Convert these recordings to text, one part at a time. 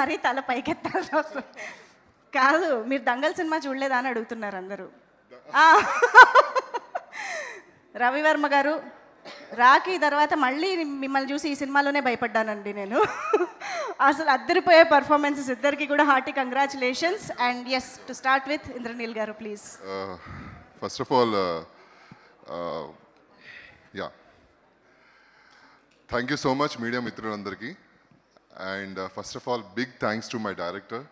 మరీ తల పైకెత్తాల్సి వస్తుంది. కాదు, మీరు దంగల్ సినిమా చూడలేదా అని అడుగుతున్నారు అందరూ. రవివర్మ గారు, రాఖీ తర్వాత మళ్ళీ మిమ్మల్ని చూసి ఈ సినిమాలోనే భయపడ్డానండి నేను. అసలు అద్దరిపోయే పర్ఫార్మెన్సెస్ ఇద్దరికి కూడా hearty congratulations. And yes, to start with Indraneel garu please. First of all yeah, thank you so much media మిత్రులందరికీ. And first of all big thanks to my director.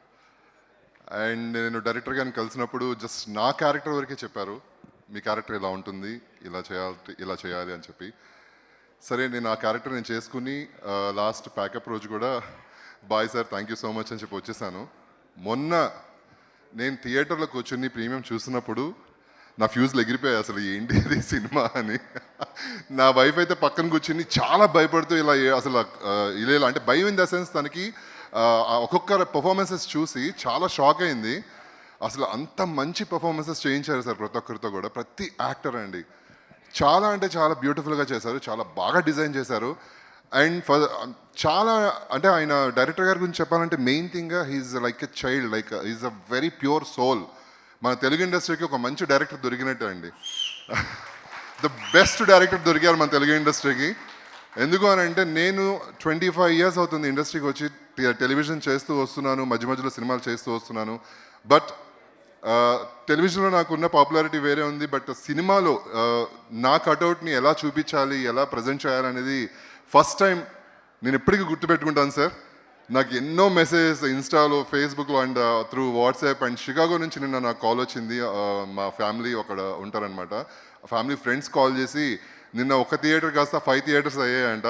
And నేను డైరెక్టర్ గారిని కలిసినప్పుడు జస్ట్ నా క్యారెక్టర్ వరకే చెప్పారు, మీ character ఇలా ఉంటుంది, ఇలా చేయాలి అని చెప్పి. సరే, నేను ఆ క్యారెక్టర్ నేను చేసుకుని లాస్ట్ ప్యాకప్ రోజు కూడా bye sir thank you so much అని చెప్పి వచ్చేసాను. మొన్న నేను థియేటర్లో కూర్చొని ప్రీమియం చూస్తున్నప్పుడు నా ఫ్యూజ్లు ఎగిరిపోయాయి, అసలు ఏంటి ఇది సినిమా అని. నా వైఫ్ అయితే పక్కన కూర్చొని చాలా భయపడుతూ ఇలా అసలు ఇలా అంటే భయం ఇన్ ద సెన్స్ తనకి ఒక్కొక్క పర్ఫార్మెన్సెస్ చూసి చాలా షాక్ అయింది. అసలు అంత మంచి పర్ఫార్మెన్సెస్ చేయించారు సార్ ప్రతి ఒక్కరితో కూడా. ప్రతి యాక్టర్ అండి చాలా అంటే చాలా బ్యూటిఫుల్గా చేశారు, చాలా బాగా డిజైన్ చేశారు. అండ్ చాలా అంటే ఆయన డైరెక్టర్ గారి గురించి చెప్పాలంటే main thing he is like a child, like is a very pure soul. మన తెలుగు ఇండస్ట్రీకి ఒక మంచి డైరెక్టర్ దొరికినట్టే అండి. ద బెస్ట్ డైరెక్టర్ దొరికారు మన తెలుగు ఇండస్ట్రీకి. ఎందుకు అని అంటే నేను 25 years అవుతుంది ఇండస్ట్రీకి వచ్చి, టెలివిజన్ చేస్తూ వస్తున్నాను, మధ్య మధ్యలో సినిమాలు చేస్తూ వస్తున్నాను. బట్ టెలివిజన్లో నాకున్న పాపులారిటీ వేరే ఉంది. బట్ సినిమాలో నా కట్అవుట్ని ఎలా చూపించాలి, ఎలా ప్రజెంట్ చేయాలనేది ఫస్ట్ టైం నేను ఎప్పటికీ గుర్తుపెట్టుకుంటాను సార్. నాకు ఎన్నో మెసేజెస్ ఇన్స్టాలో, ఫేస్బుక్లో and through WhatsApp. And Chicago నుంచి నిన్న నాకు కాల్ వచ్చింది. మా ఫ్యామిలీ అక్కడ ఉంటారనమాట, ఫ్యామిలీ ఫ్రెండ్స్ కాల్ చేసి నిన్న ఒక థియేటర్ కాస్త 5 theaters అయ్యాయంట.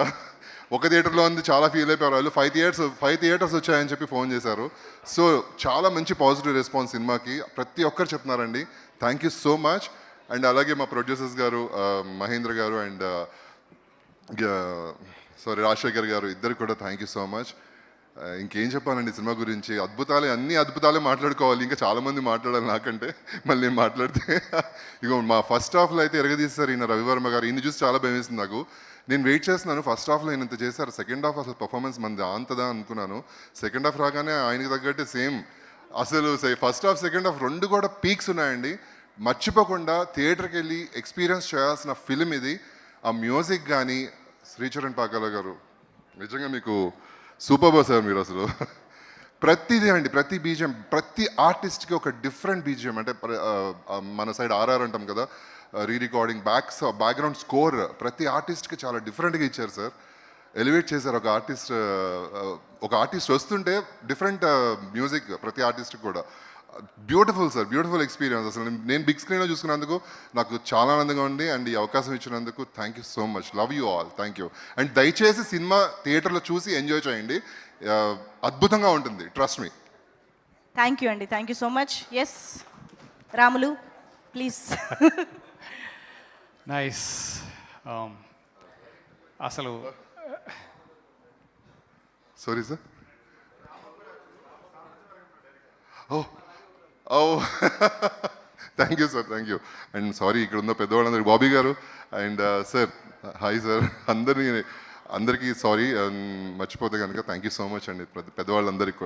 ఒక థియేటర్లో ఉంది చాలా ఫీల్ అయిపోయారు వాళ్ళు. 5 theaters వచ్చాయని చెప్పి ఫోన్ చేశారు. సో చాలా మంచి పాజిటివ్ రెస్పాన్స్ సినిమాకి ప్రతి ఒక్కరు చెప్తున్నారండి. Thank you so much. And అలాగే మా ప్రొడ్యూసర్స్ గారు మహేంద్ర గారు అండ్ రాజశేఖర్ గారు, ఇద్దరు కూడా థ్యాంక్ యూ సో మచ్. ఇంకేం చెప్పాలండి సినిమా గురించి, అద్భుతాలే, అన్ని అద్భుతాలే మాట్లాడుకోవాలి. ఇంకా చాలామంది మాట్లాడాలి నాకంటే, మళ్ళీ నేను మాట్లాడితే. ఇగో మా ఫస్ట్ హాఫ్లో అయితే ఎరగదీస్తారు ఈయన రవివర్మ గారు. ఈయన చూసి చాలా భయం వేసింది నాకు. నేను వెయిట్ చేస్తున్నాను, ఫస్ట్ హాఫ్లో ఆయన ఇంత చేశారు, సెకండ్ హాఫ్ అసలు పర్ఫార్మెన్స్ మంది అంతదా అనుకున్నాను. సెకండ్ హాఫ్ రాగానే ఆయనకి తగ్గట్టే సేమ్. అసలు ఫస్ట్ హాఫ్ సెకండ్ హాఫ్ రెండు కూడా పీక్స్ ఉన్నాయండి. మర్చిపోకుండా థియేటర్కి వెళ్ళి ఎక్స్పీరియన్స్ చేయాల్సిన ఫిలిం ఇది. ఆ మ్యూజిక్ కానీ, శ్రీచరణ్ పాకాల గారు నిజంగా మీకు సూపర్ సార్. మీరు అసలు ప్రతిదీ అండి, ప్రతి బీజిఎం, ప్రతి ఆర్టిస్ట్కి ఒక డిఫరెంట్ బీజిఎం. అంటే మన సైడ్ ఆర్ఆర్ అంటాం కదా, రీ రికార్డింగ్, బ్యాక్గ్రౌండ్ స్కోర్ ప్రతి ఆర్టిస్ట్కి చాలా డిఫరెంట్గా ఇచ్చారు సార్. ఎలివేట్ చేశారు ఒక ఆర్టిస్ట్ వస్తుంటే డిఫరెంట్ మ్యూజిక్ ప్రతి ఆర్టిస్ట్కి కూడా. Beautiful sir, beautiful experience. అసలు నేను బిగ్ స్క్రీన్లో చూసుకున్నందుకు నాకు చాలా ఆనందంగా ఉంది. అండ్ ఈ అవకాశం ఇచ్చినందుకు thank you so much. Love you all, thank you. And దయచేసి సినిమా థియేటర్లో చూసి ఎంజాయ్ చేయండి, అద్భుతంగా ఉంటుంది, ట్రస్ట్ మీ. థ్యాంక్ యూ అండి, thank you so much. Yes Ramulu please. Nice. అసలు sorry sir. Oh thank you sir, thank you. And sorry ఇక్కడ ఉన్న పెద్దవాళ్ళందరికీ, Bobby garu and sir, hi sir, అందరికీ సారీ మర్చిపోతే కనుక. థ్యాంక్ యూ సో మచ్ అండి పెద్దవాళ్ళందరికీ కూడా.